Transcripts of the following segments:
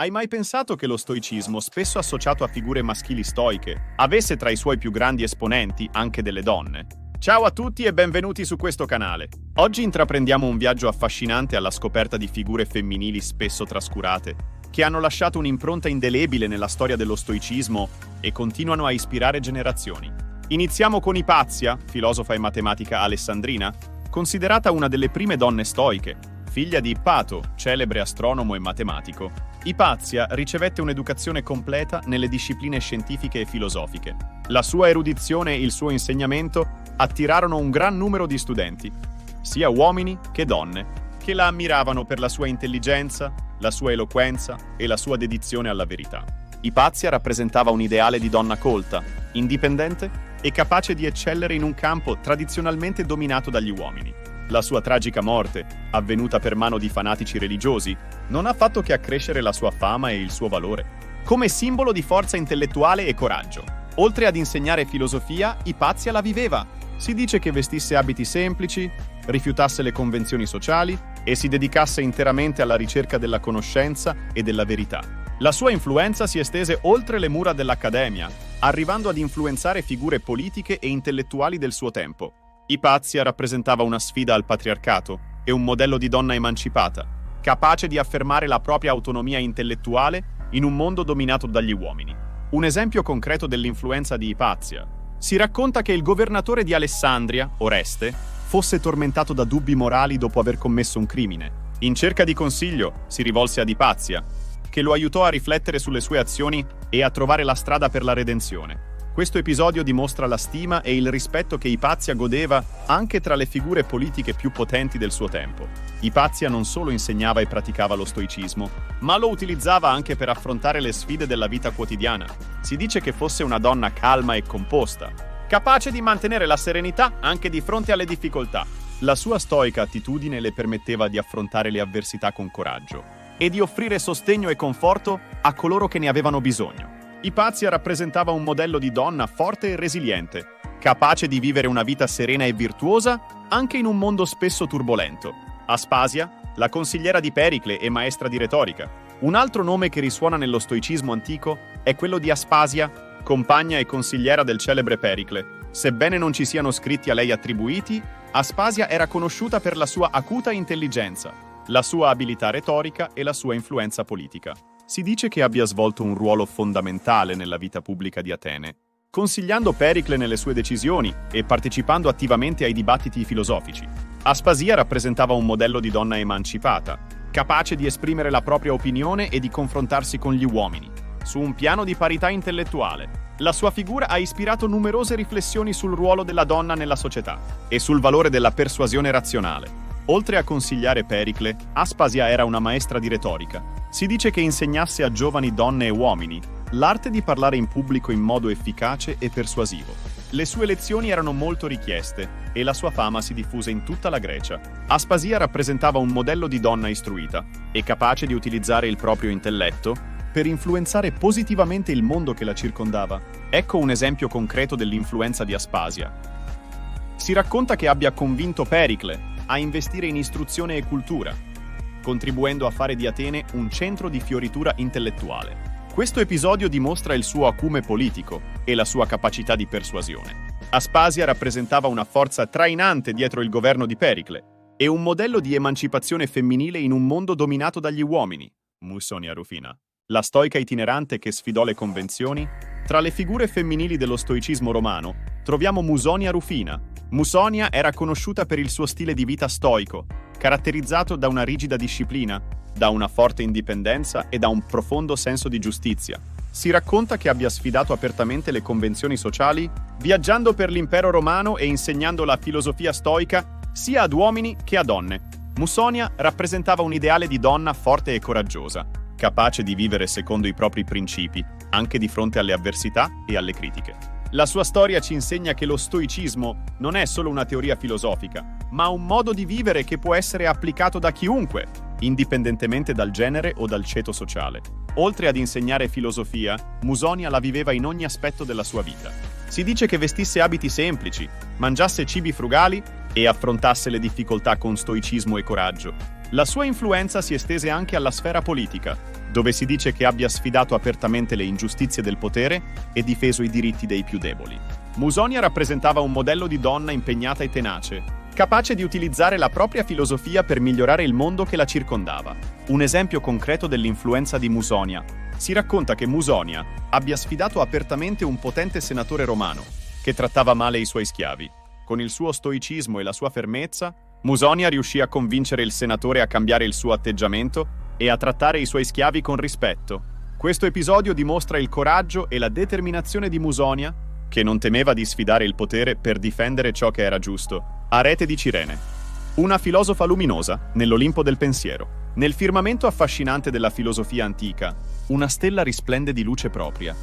Hai mai pensato che lo stoicismo, spesso associato a figure maschili stoiche, avesse tra i suoi più grandi esponenti anche delle donne? Ciao a tutti e benvenuti su questo canale. Oggi intraprendiamo un viaggio affascinante alla scoperta di figure femminili spesso trascurate, che hanno lasciato un'impronta indelebile nella storia dello stoicismo e continuano a ispirare generazioni. Iniziamo con Ipazia, filosofa e matematica alessandrina, considerata una delle prime donne stoiche, figlia di Ippato, celebre astronomo e matematico. Ipazia ricevette un'educazione completa nelle discipline scientifiche e filosofiche. La sua erudizione e il suo insegnamento attirarono un gran numero di studenti, sia uomini che donne, che la ammiravano per la sua intelligenza, la sua eloquenza e la sua dedizione alla verità. Ipazia rappresentava un ideale di donna colta, indipendente e capace di eccellere in un campo tradizionalmente dominato dagli uomini. La sua tragica morte, avvenuta per mano di fanatici religiosi, non ha fatto che accrescere la sua fama e il suo valore, come simbolo di forza intellettuale e coraggio. Oltre ad insegnare filosofia, Ipazia la viveva. Si dice che vestisse abiti semplici, rifiutasse le convenzioni sociali e si dedicasse interamente alla ricerca della conoscenza e della verità. La sua influenza si estese oltre le mura dell'Accademia, arrivando ad influenzare figure politiche e intellettuali del suo tempo. Ipazia rappresentava una sfida al patriarcato e un modello di donna emancipata, capace di affermare la propria autonomia intellettuale in un mondo dominato dagli uomini. Un esempio concreto dell'influenza di Ipazia. Si racconta che il governatore di Alessandria, Oreste, fosse tormentato da dubbi morali dopo aver commesso un crimine. In cerca di consiglio, si rivolse ad Ipazia, che lo aiutò a riflettere sulle sue azioni e a trovare la strada per la redenzione. Questo episodio dimostra la stima e il rispetto che Ipazia godeva anche tra le figure politiche più potenti del suo tempo. Ipazia non solo insegnava e praticava lo stoicismo, ma lo utilizzava anche per affrontare le sfide della vita quotidiana. Si dice che fosse una donna calma e composta, capace di mantenere la serenità anche di fronte alle difficoltà. La sua stoica attitudine le permetteva di affrontare le avversità con coraggio e di offrire sostegno e conforto a coloro che ne avevano bisogno. Ipazia rappresentava un modello di donna forte e resiliente, capace di vivere una vita serena e virtuosa anche in un mondo spesso turbolento. Aspasia, la consigliera di Pericle e maestra di retorica. Un altro nome che risuona nello stoicismo antico è quello di Aspasia, compagna e consigliera del celebre Pericle. Sebbene non ci siano scritti a lei attribuiti, Aspasia era conosciuta per la sua acuta intelligenza, la sua abilità retorica e la sua influenza politica. Si dice che abbia svolto un ruolo fondamentale nella vita pubblica di Atene, consigliando Pericle nelle sue decisioni e partecipando attivamente ai dibattiti filosofici. Aspasia rappresentava un modello di donna emancipata, capace di esprimere la propria opinione e di confrontarsi con gli uomini, su un piano di parità intellettuale. La sua figura ha ispirato numerose riflessioni sul ruolo della donna nella società e sul valore della persuasione razionale. Oltre a consigliare Pericle, Aspasia era una maestra di retorica. Si dice che insegnasse a giovani donne e uomini l'arte di parlare in pubblico in modo efficace e persuasivo. Le sue lezioni erano molto richieste e la sua fama si diffuse in tutta la Grecia. Aspasia rappresentava un modello di donna istruita e capace di utilizzare il proprio intelletto per influenzare positivamente il mondo che la circondava. Ecco un esempio concreto dell'influenza di Aspasia. Si racconta che abbia convinto Pericle a investire in istruzione e cultura, contribuendo a fare di Atene un centro di fioritura intellettuale. Questo episodio dimostra il suo acume politico e la sua capacità di persuasione. Aspasia rappresentava una forza trainante dietro il governo di Pericle e un modello di emancipazione femminile in un mondo dominato dagli uomini. Musonia Rufina, la stoica itinerante che sfidò le convenzioni. Tra le figure femminili dello stoicismo romano troviamo Musonia Rufina. Musonia era conosciuta per il suo stile di vita stoico, caratterizzato da una rigida disciplina, da una forte indipendenza e da un profondo senso di giustizia. Si racconta che abbia sfidato apertamente le convenzioni sociali, viaggiando per l'impero romano e insegnando la filosofia stoica sia ad uomini che a donne. Musonia rappresentava un ideale di donna forte e coraggiosa, capace di vivere secondo i propri principi, anche di fronte alle avversità e alle critiche. La sua storia ci insegna che lo stoicismo non è solo una teoria filosofica, ma un modo di vivere che può essere applicato da chiunque, indipendentemente dal genere o dal ceto sociale. Oltre ad insegnare filosofia, Musonia la viveva in ogni aspetto della sua vita. Si dice che vestisse abiti semplici, mangiasse cibi frugali e affrontasse le difficoltà con stoicismo e coraggio. La sua influenza si estese anche alla sfera politica, dove si dice che abbia sfidato apertamente le ingiustizie del potere e difeso i diritti dei più deboli. Musonia rappresentava un modello di donna impegnata e tenace, capace di utilizzare la propria filosofia per migliorare il mondo che la circondava. Un esempio concreto dell'influenza di Musonia. Si racconta che Musonia abbia sfidato apertamente un potente senatore romano, che trattava male i suoi schiavi. Con il suo stoicismo e la sua fermezza, Musonia riuscì a convincere il senatore a cambiare il suo atteggiamento e a trattare i suoi schiavi con rispetto. Questo episodio dimostra il coraggio e la determinazione di Musonia, che non temeva di sfidare il potere per difendere ciò che era giusto. Arete di Cirene. Una filosofa luminosa nell'Olimpo del pensiero. Nel firmamento affascinante della filosofia antica, una stella risplende di luce propria.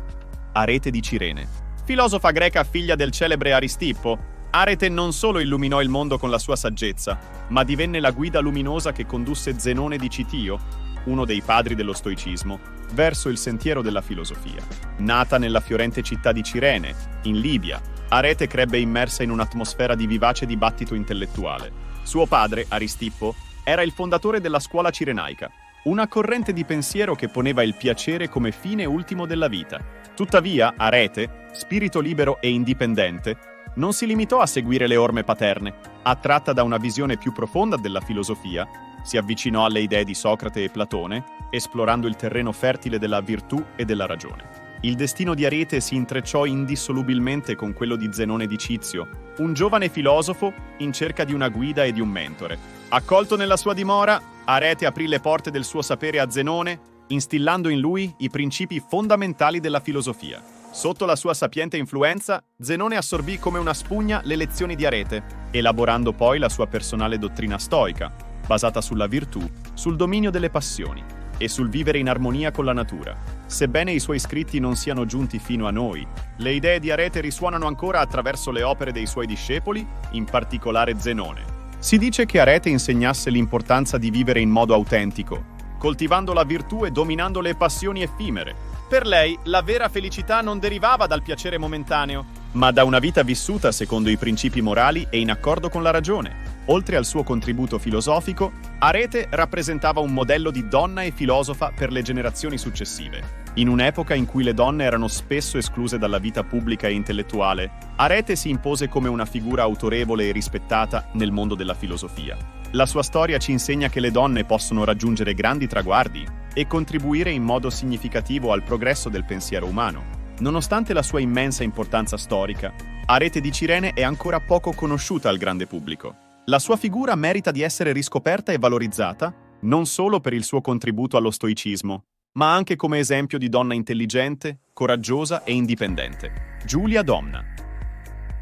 Arete di Cirene. Filosofa greca figlia del celebre Aristippo, Arete non solo illuminò il mondo con la sua saggezza, ma divenne la guida luminosa che condusse Zenone di Citio, uno dei padri dello stoicismo, verso il sentiero della filosofia. Nata nella fiorente città di Cirene, in Libia, Arete crebbe immersa in un'atmosfera di vivace dibattito intellettuale. Suo padre, Aristippo, era il fondatore della scuola cirenaica, una corrente di pensiero che poneva il piacere come fine ultimo della vita. Tuttavia, Arete, spirito libero e indipendente, non si limitò a seguire le orme paterne. Attratta da una visione più profonda della filosofia, si avvicinò alle idee di Socrate e Platone, esplorando il terreno fertile della virtù e della ragione. Il destino di Arete si intrecciò indissolubilmente con quello di Zenone di Cizio, un giovane filosofo in cerca di una guida e di un mentore. Accolto nella sua dimora, Arete aprì le porte del suo sapere a Zenone, instillando in lui i principi fondamentali della filosofia. Sotto la sua sapiente influenza, Zenone assorbì come una spugna le lezioni di Arete, elaborando poi la sua personale dottrina stoica, basata sulla virtù, sul dominio delle passioni e sul vivere in armonia con la natura. Sebbene i suoi scritti non siano giunti fino a noi, le idee di Arete risuonano ancora attraverso le opere dei suoi discepoli, in particolare Zenone. Si dice che Arete insegnasse l'importanza di vivere in modo autentico, coltivando la virtù e dominando le passioni effimere. Per lei, la vera felicità non derivava dal piacere momentaneo, ma da una vita vissuta secondo i principi morali e in accordo con la ragione. Oltre al suo contributo filosofico, Arete rappresentava un modello di donna e filosofa per le generazioni successive. In un'epoca in cui le donne erano spesso escluse dalla vita pubblica e intellettuale, Arete si impose come una figura autorevole e rispettata nel mondo della filosofia. La sua storia ci insegna che le donne possono raggiungere grandi traguardi e contribuire in modo significativo al progresso del pensiero umano. Nonostante la sua immensa importanza storica, Arete di Cirene è ancora poco conosciuta al grande pubblico. La sua figura merita di essere riscoperta e valorizzata non solo per il suo contributo allo stoicismo, ma anche come esempio di donna intelligente, coraggiosa e indipendente. Giulia Domna.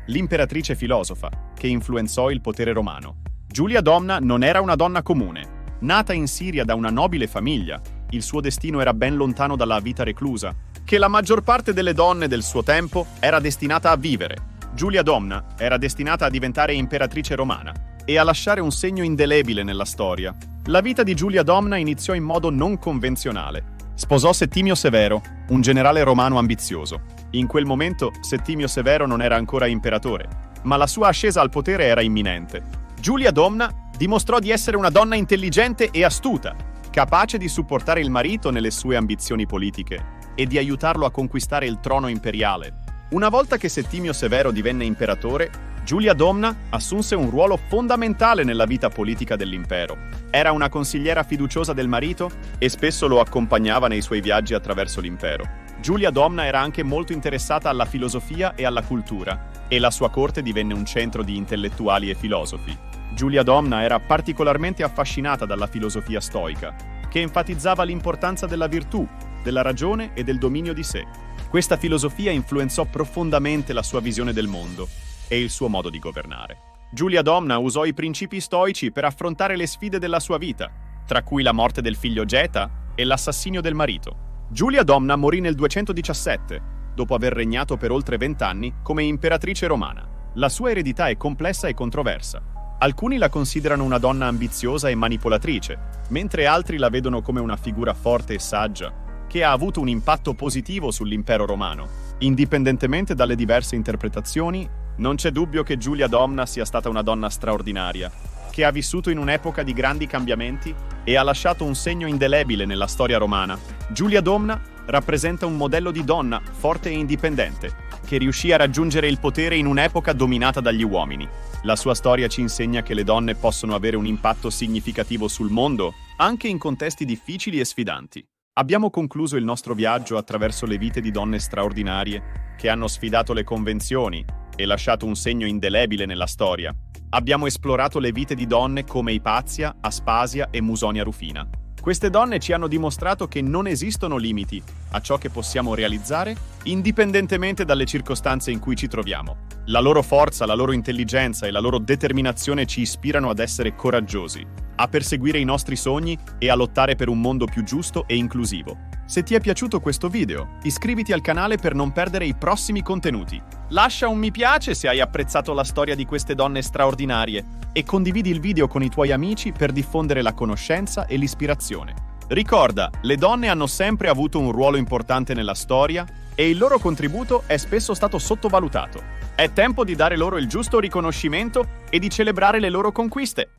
L'imperatrice filosofa che influenzò il potere romano. Giulia Domna non era una donna comune. Nata in Siria da una nobile famiglia, il suo destino era ben lontano dalla vita reclusa, che la maggior parte delle donne del suo tempo era destinata a vivere. Giulia Domna era destinata a diventare imperatrice romana e a lasciare un segno indelebile nella storia. La vita di Giulia Domna iniziò in modo non convenzionale. Sposò Settimio Severo, un generale romano ambizioso. In quel momento Settimio Severo non era ancora imperatore, ma la sua ascesa al potere era imminente. Giulia Domna dimostrò di essere una donna intelligente e astuta, capace di supportare il marito nelle sue ambizioni politiche e di aiutarlo a conquistare il trono imperiale. Una volta che Settimio Severo divenne imperatore, Giulia Domna assunse un ruolo fondamentale nella vita politica dell'impero. Era una consigliera fiduciosa del marito e spesso lo accompagnava nei suoi viaggi attraverso l'impero. Giulia Domna era anche molto interessata alla filosofia e alla cultura, e la sua corte divenne un centro di intellettuali e filosofi. Giulia Domna era particolarmente affascinata dalla filosofia stoica, che enfatizzava l'importanza della virtù, della ragione e del dominio di sé. Questa filosofia influenzò profondamente la sua visione del mondo e il suo modo di governare. Giulia Domna usò i principi stoici per affrontare le sfide della sua vita, tra cui la morte del figlio Geta e l'assassinio del marito. Giulia Domna morì nel 217, dopo aver regnato per oltre 20 anni come imperatrice romana. La sua eredità è complessa e controversa. Alcuni la considerano una donna ambiziosa e manipolatrice, mentre altri la vedono come una figura forte e saggia, che ha avuto un impatto positivo sull'impero romano. Indipendentemente dalle diverse interpretazioni, Non c'è dubbio che Giulia Domna sia stata una donna straordinaria, che ha vissuto in un'epoca di grandi cambiamenti e ha lasciato un segno indelebile nella storia romana. Giulia Domna rappresenta un modello di donna forte e indipendente, che riuscì a raggiungere il potere in un'epoca dominata dagli uomini. La sua storia ci insegna che le donne possono avere un impatto significativo sul mondo, anche in contesti difficili e sfidanti. Abbiamo concluso il nostro viaggio attraverso le vite di donne straordinarie che hanno sfidato le convenzioni e lasciato un segno indelebile nella storia. Abbiamo esplorato le vite di donne come Ipazia, Aspasia e Musonia Rufina. Queste donne ci hanno dimostrato che non esistono limiti a ciò che possiamo realizzare, indipendentemente dalle circostanze in cui ci troviamo. La loro forza, la loro intelligenza e la loro determinazione ci ispirano ad essere coraggiosi, a perseguire i nostri sogni e a lottare per un mondo più giusto e inclusivo. Se ti è piaciuto questo video, iscriviti al canale per non perdere i prossimi contenuti. Lascia un mi piace se hai apprezzato la storia di queste donne straordinarie e condividi il video con i tuoi amici per diffondere la conoscenza e l'ispirazione. Ricorda, le donne hanno sempre avuto un ruolo importante nella storia e il loro contributo è spesso stato sottovalutato. È tempo di dare loro il giusto riconoscimento e di celebrare le loro conquiste.